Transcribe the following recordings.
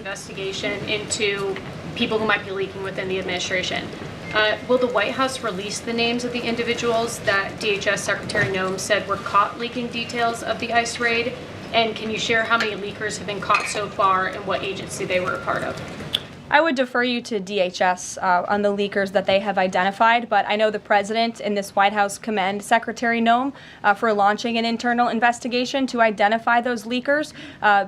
investigation into people who might be leaking within the administration. Will the White House release the names of the individuals that DHS Secretary Noem said were caught leaking details of the ICE raid? And can you share how many leakers have been caught so far and what agency they were a part of? I would defer you to DHS on the leakers that they have identified, but I know the president and this White House commend Secretary Noem for launching an internal investigation to identify those leakers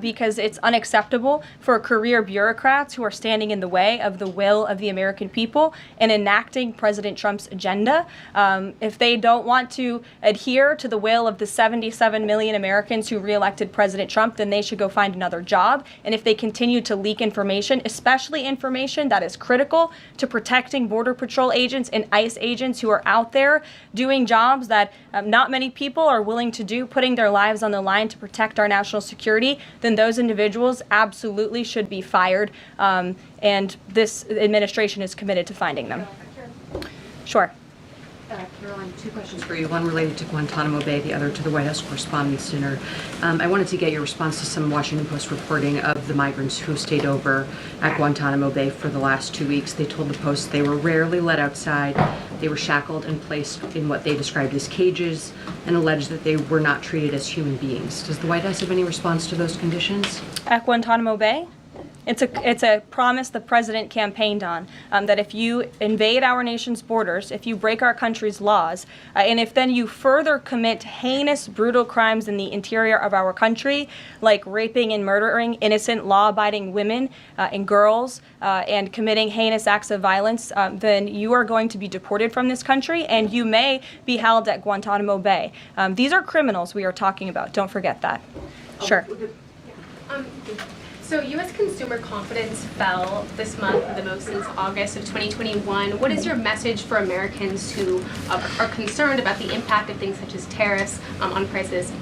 because it's unacceptable for career bureaucrats who are standing in the way of the will of the American people and enacting President Trump's agenda. If they don't want to adhere to the will of the 77 million Americans who reelected President Trump, then they should go find another job. And if they continue to leak information, especially information that is critical to protecting Border Patrol agents and ICE agents who are out there doing jobs that not many people are willing to do, putting their lives on the line to protect our national security, then those individuals absolutely should be fired. And this administration is committed to finding them. Sure. Karoline, two questions for you. One related to Guantanamo Bay, the other to the White House Correspondents' Dinner. I wanted to get your response to some Washington Post reporting of the migrants who stayed over at Guantanamo Bay for the last 2 weeks. They told the Post they were rarely let outside. They were shackled and placed in what they described as cages and alleged that they were not treated as human beings. Does the White House have any response to those conditions? At Guantanamo Bay? It's a promise the president campaigned on, that if you invade our nation's borders, if you break our country's laws, and if then you further commit heinous, brutal crimes in the interior of our country, like raping and murdering innocent, law-abiding women and girls, and committing heinous acts of violence, then you are going to be deported from this country, and you may be held at Guantanamo Bay. These are criminals we are talking about. Don't forget that. Sure. So U.S. consumer confidence fell this month the most since August of 2021. What is your message for Americans who are concerned about the impact of things such as tariffs on prices?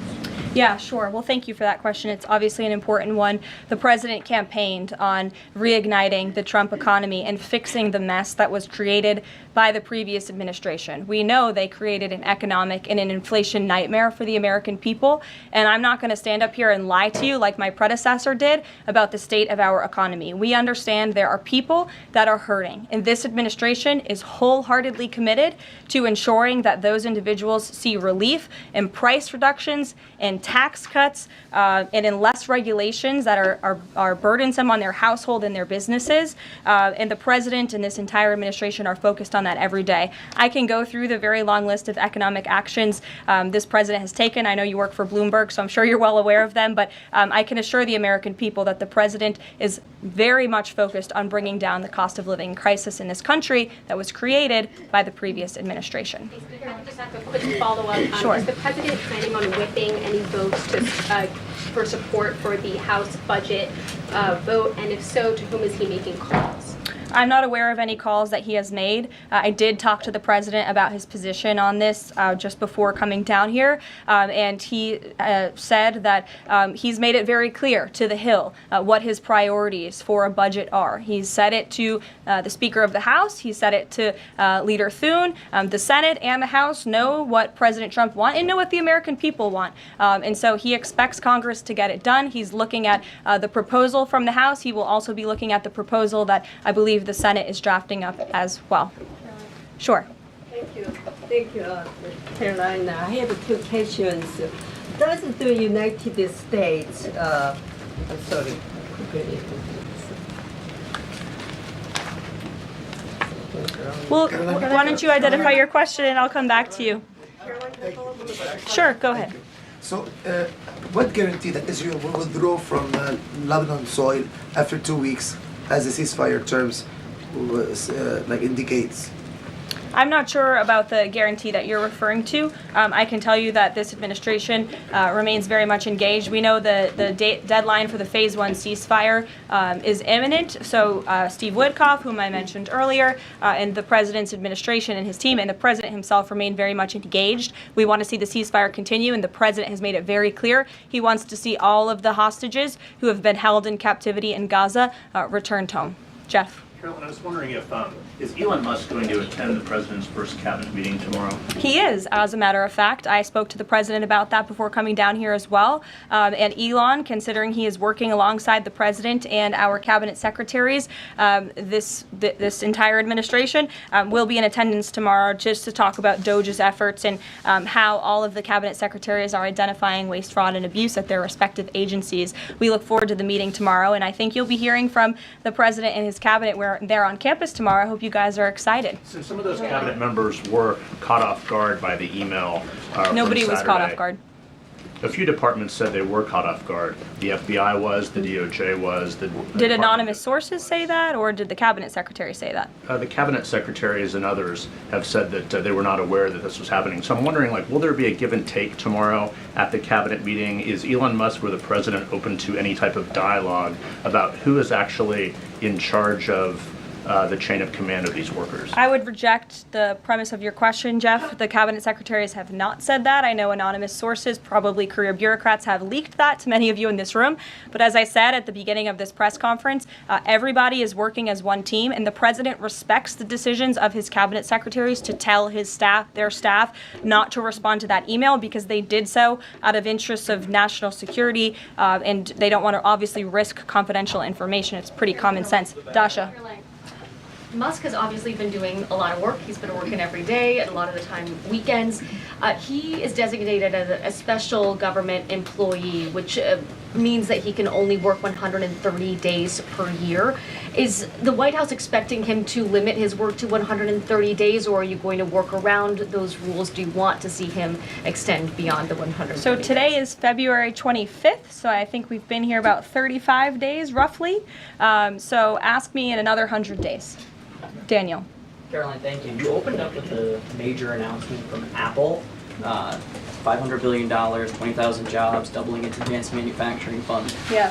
Yeah, sure. Well, thank you for that question. It's obviously an important one. The president campaigned on reigniting the Trump economy and fixing the mess that was created by the previous administration. We know they created an economic and an inflation nightmare for the American people, and I'm not going to stand up here and lie to you like my predecessor did about the state of our economy. We understand there are people that are hurting, and this administration is wholeheartedly committed to ensuring that those individuals see relief and price reductions and tax cuts and in less regulations that are burdensome on their household and their businesses. And the president and this entire administration are focused on that every day. I can go through the very long list of economic actions this president has taken. I know you work for Bloomberg, so I'm sure you're well aware of them, but I can assure the American people that the president is very much focused on bringing down the cost of living crisis in this country that was created by the previous administration. If I could just have a quick follow-up. Sure. Is the president planning on whipping any votes for support for the House budget vote? And if so, to whom is he making calls? I'm not aware of any calls that he has made. I did talk to the president about his position on this just before coming down here, and he said that he's made it very clear to the Hill what his priorities for a budget are. He's said it to the Speaker of the House. He said it to Leader Thune. The Senate and the House know what President Trump wants and know what the American people want. And so he expects Congress to get it done. He's looking at the proposal from the House. He will also be looking at the proposal that I believe the Senate is drafting up as well. Sure. Thank you. Thank you, Karoline. I have two questions. Does the United States, sorry. Well, why don't you identify your question and I'll come back to you. Sure, go ahead. So, what guarantee that Israel will withdraw from Lebanon soil after 2 weeks, as the ceasefire terms indicates? I'm not sure about the guarantee that you're referring to. I can tell you that this administration remains very much engaged. We know the deadline for the Phase 1 ceasefire is imminent. So Steve Witkoff, whom I mentioned earlier, and the president's administration and his team and the president himself remain very much engaged. We want to see the ceasefire continue, and the president has made it very clear he wants to see all of the hostages who have been held in captivity in Gaza returned home. Jeff. Karoline, I was wondering if, is Elon Musk going to attend the president's first cabinet meeting tomorrow? He is, as a matter of fact. I spoke to the president about that before coming down here as well. And Elon, considering he is working alongside the president and our cabinet secretaries, this entire administration will be in attendance tomorrow just to talk about DOGE's efforts and how all of the cabinet secretaries are identifying waste, fraud, and abuse at their respective agencies. We look forward to the meeting tomorrow, and I think you'll be hearing from the president and his cabinet where they're on campus tomorrow. I hope you guys are excited. So some of those cabinet members were caught off guard by the email. Nobody was caught off Saturday. guard. A few departments said they were caught off guard. The FBI was, the DOJ was. Did anonymous sources say that, or did the cabinet secretary say that? The cabinet secretaries and others have said that they were not aware that this was happening. So I'm wondering, like, will there be a give and take tomorrow at the cabinet meeting? Is Elon Musk or the president open to any type of dialogue about who is actually in charge of the chain of command of these workers? I would reject the premise of your question, Jeff. The cabinet secretaries have not said that. I know anonymous sources, probably career bureaucrats, have leaked that to many of you in this room. But as I said at the beginning of this press conference, everybody is working as one team, and the president respects the decisions of his cabinet secretaries to tell their staff, not to respond to that email because they did so out of interests of national security, and they don't want to obviously risk confidential information. It's pretty common sense. Dasha. Musk has obviously been doing a lot of work. He's been working every day, and a lot of the time weekends. He is designated as a special government employee, which means that he can only work 130 days per year. Is the White House expecting him to limit his work to 130 days, or are you going to work around those rules? Do you want to see him extend beyond the 130 So days? today is February 25th, so I think we've been here about 35 days, roughly. So ask me in another 100 days. Daniel. Karoline, thank you. You opened up with a major announcement from Apple, $500 billion, 20,000 jobs, doubling its advanced manufacturing fund. Yeah.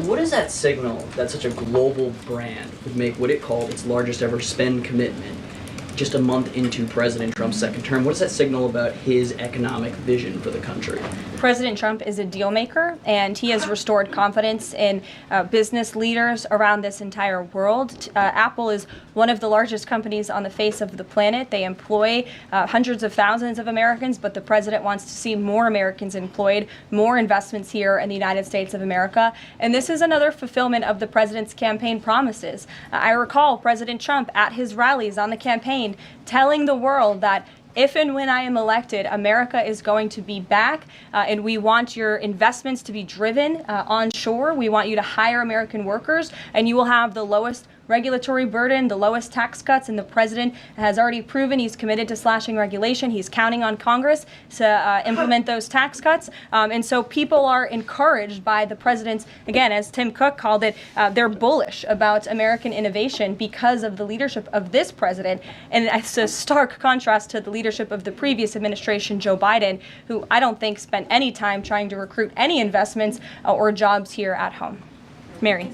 What does that signal that such a global brand would make what it called its largest ever spend commitment just a month into President Trump's second term? What does that signal about his economic vision for the country? President Trump is a deal maker, and he has restored confidence in business leaders around this entire world. Apple is one of the largest companies on the face of the planet. They employ hundreds of thousands of Americans, but the president wants to see more Americans employed, more investments here in the United States of America. And this is another fulfillment of the president's campaign promises. I recall President Trump at his rallies on the campaign telling the world that if and when I am elected, America is going to be back, and we want your investments to be driven onshore. We want you to hire American workers, and you will have the lowest regulatory burden, the lowest tax cuts, and the president has already proven he's committed to slashing regulation. He's counting on Congress to implement those tax cuts. And so people are encouraged by the president's, again, as Tim Cook called it, they're bullish about American innovation because of the leadership of this president. And it's a stark contrast to the leadership of the previous administration, Joe Biden, who I don't think spent any time trying to recruit any investments or jobs here at home. Mary.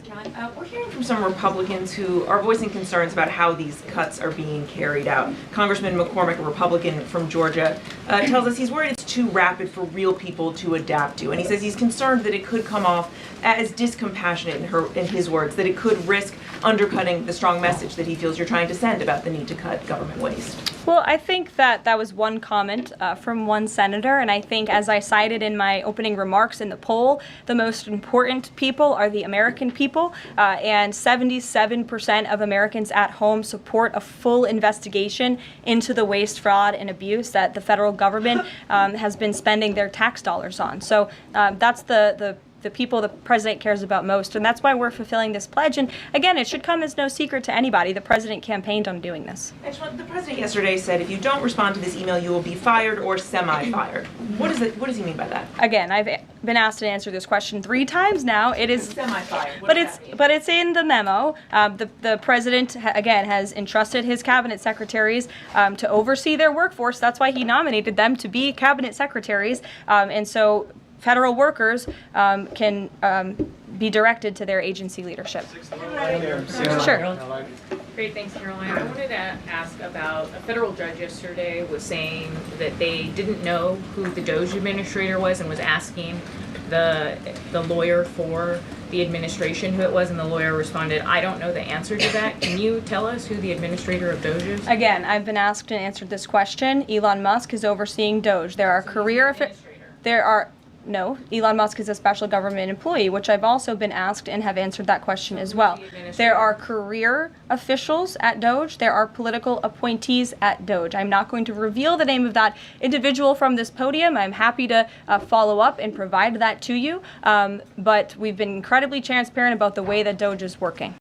We're hearing from some Republicans who are voicing concerns about how these cuts are being carried out. Congressman McCormick, a Republican from Georgia, tells us he's worried it's too rapid for real people to adapt to. And he says he's concerned that it could come off as discompassionate, in his words, that it could risk undercutting the strong message that he feels you're trying to send about the need to cut government waste. Well, I think that was one comment from one senator, and I think, as I cited in my opening remarks in the poll, the most important people are the American people, and 77% of Americans at home support a full investigation into the waste, fraud, and abuse that the federal government has been spending their tax dollars on. So that's the people the president cares about most, and that's why we're fulfilling this pledge. And again, it should come as no secret to anybody. The president campaigned on doing this. The president yesterday said if you don't respond to this email, you will be fired or semi-fired. What does he mean by that? Again, I've been asked to answer this question 3 times now. It is semi-fired. But it's in the memo. The president again has entrusted his cabinet secretaries to oversee their workforce. That's why he nominated them to be cabinet secretaries, and so federal workers can be directed to their agency leadership. Sure. Great, thanks, Karoline. I wanted to ask about a federal judge yesterday was saying that they didn't know who the DOGE administrator was and was asking the lawyer for the administration who it was, and the lawyer responded, I don't know the answer to that. Can you tell us who the administrator of DOGE is? Again, I've been asked and answered this question. Elon Musk is overseeing DOGE. There are No, Elon Musk is a special government employee, which I've also been asked and have answered that question as well. There are career officials at DOGE. There are political appointees at DOGE. I'm not going to reveal the name of that individual from this podium. I'm happy to follow up and provide that to you. But we've been incredibly transparent about the way that DOGE is working.